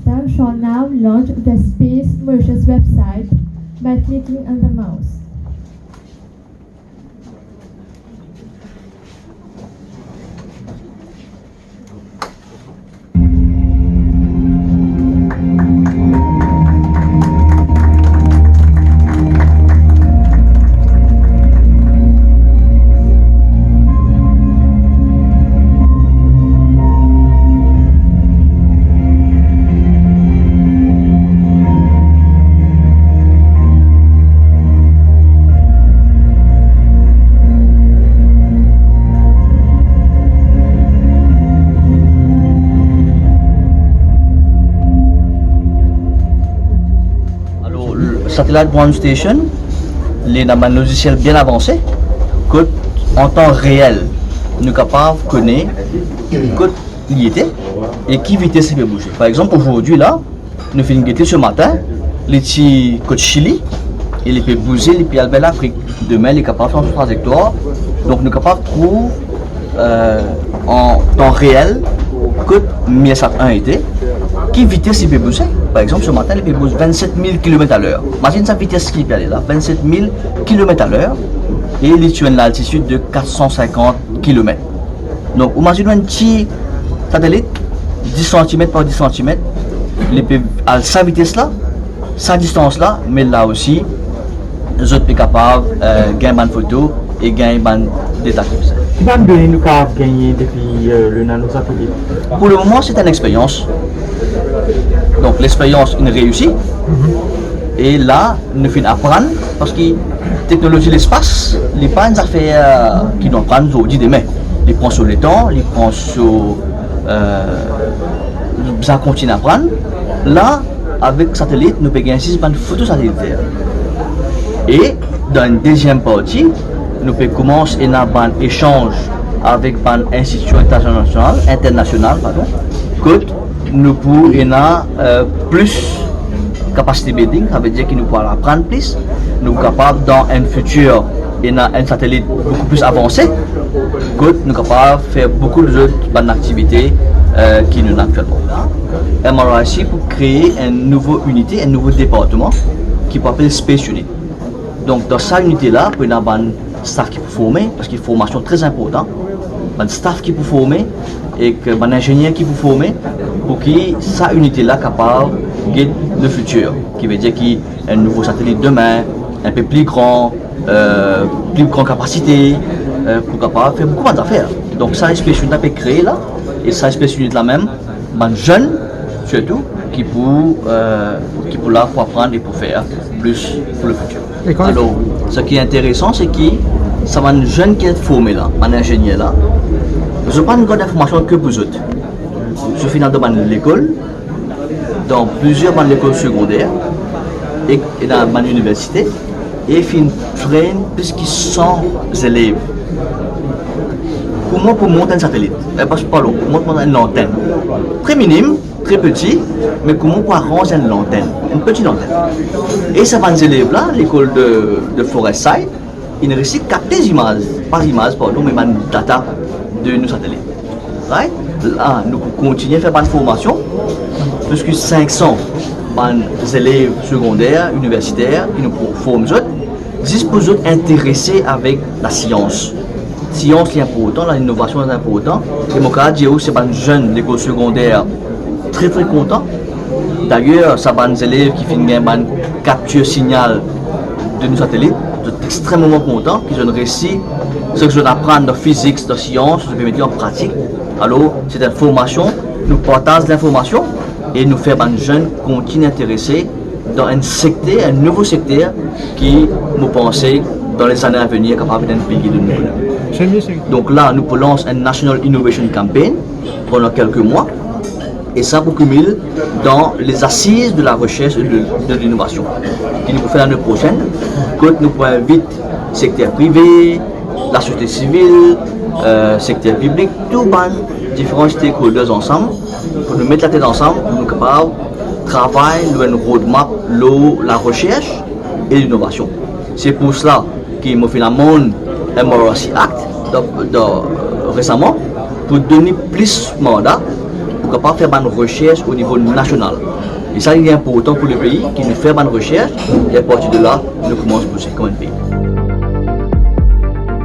Prime shall now launch the Space Mauritius website by clicking on the mouse. Satellite Ground Station, les un logiciel bien avancé, que en temps réel, nous sommes capables de connaître que il était et qui vitesse il peut bouger. Par exemple, aujourd'hui là, nous faisons une guetter ce matin, les petits côte Chili, il peut bouger, il peut aller vers l'Afrique. Demain, il est capable de faire une trajectoire. Donc, nous sommes capables de trouver en temps réel que Miasat 1 était. Qui vitesse il peut bouger? Par exemple, ce matin, il peut bouger 27 000 km à l'heure. Imagine sa vitesse qui peut aller là, 27 000 km à l'heure. Et il est à une altitude de 450 km. Donc, imagine un petit satellite, 10 cm par 10 cm, il peut à sa vitesse là, sa distance là, mais là aussi, les autres sont capables de gagner une photo et gagner une détail comme ça. Quelle données nous avons gagné depuis le nanosatellite? Pour le moment, c'est une expérience. Donc l'expérience est réussie. Et là, nous finissons apprendre parce que la technologie de l'espace n'est pas une affaire qui doit prendre aujourd'hui demain. Il prend sur le temps, il prend sur. Ça continue à prendre. Là, avec satellite, nous pouvons gagner 6 bandes photos satellitaires. Et dans une deuxième partie, nous pouvons commencer à avoir un échange avec une institution internationale, que nous pouvons avoir plus capacité building, ça veut dire que nous pouvons apprendre plus. Nous sommes capables dans un futur un satellite beaucoup plus avancé, que nous sommes capables de faire beaucoup d'autres activités qui nous avons actuellement. MRIC pour créer une nouvelle unité, un nouveau département qui s'appelle Space Unit. Donc dans cette unité-là, il y a un staff qui peut former, parce qu'il y a une formation très importante, un staff qui peut former et un ingénieur qui peut former pour que cette unité-là capable de guider le futur, qui veut dire qu'il y a un nouveau satellite demain, un peu plus grande capacité, pour capable faire beaucoup d'affaires. Donc ça, Space Unit peut créer là, et ça, Space Unit là même, un jeune surtout, qui peut là pour apprendre et pour faire plus pour le futur. Alors, ce qui est intéressant, c'est que ça va un jeune qui est formé là, un ingénieur là. Je prends une grande information que vous autres. Je finis dans l'école, dans plusieurs écoles secondaires et dans l'université, et je traîne plus de 100 élèves. Comment pour monter un satellite? Parce que pour monter une antenne. Très minime, très petit, mais comment pour arranger une antenne? Une petite antenne. Et ces élèves là, l'école de Forestside, ils ne réussissent qu'à des images, pas images, pardon, mais des data de nos satellites. Right? Là, nous continuons à faire une formation, plus que 500 élèves secondaires, universitaires, qui nous forment, juste pour eux intéressés avec la science. La science est importante, l'innovation est importante. Et mon cas, c'est un jeune de l'école secondaire très très content. D'ailleurs, ça va des élèves qui finissent une capture signal de nos satellites, extrêmement contents, qu'ils ont réussi ce que je apprends de physique, de science, je peux mettre en pratique. Alors, c'est une formation, nous partageons l'information et nous faisons un jeune continue intéressé dans un secteur, un nouveau secteur qui, nous pensons, dans les années à venir, capable d'un pays de nous. Donc là, nous lançons un National Innovation Campaign pendant quelques mois. Et ça pour cumuler dans les assises de la recherche et de l'innovation. Qui nous fait l'année prochaine, que nous pouvons inviter le secteur privé, la société civile, secteur public, tous les différents stakeholders ensemble, pour nous mettre la tête ensemble, pour nous capables travaille une roadmap la recherche et l'innovation. C'est pour cela qu'il m'a fait la MRC Act récemment pour donner plus de mandat pour capable faire une recherche au niveau national. Et ça, il est important pour le pays qui nous fait une recherche et à partir de là, nous commençons à pousser comme un pays.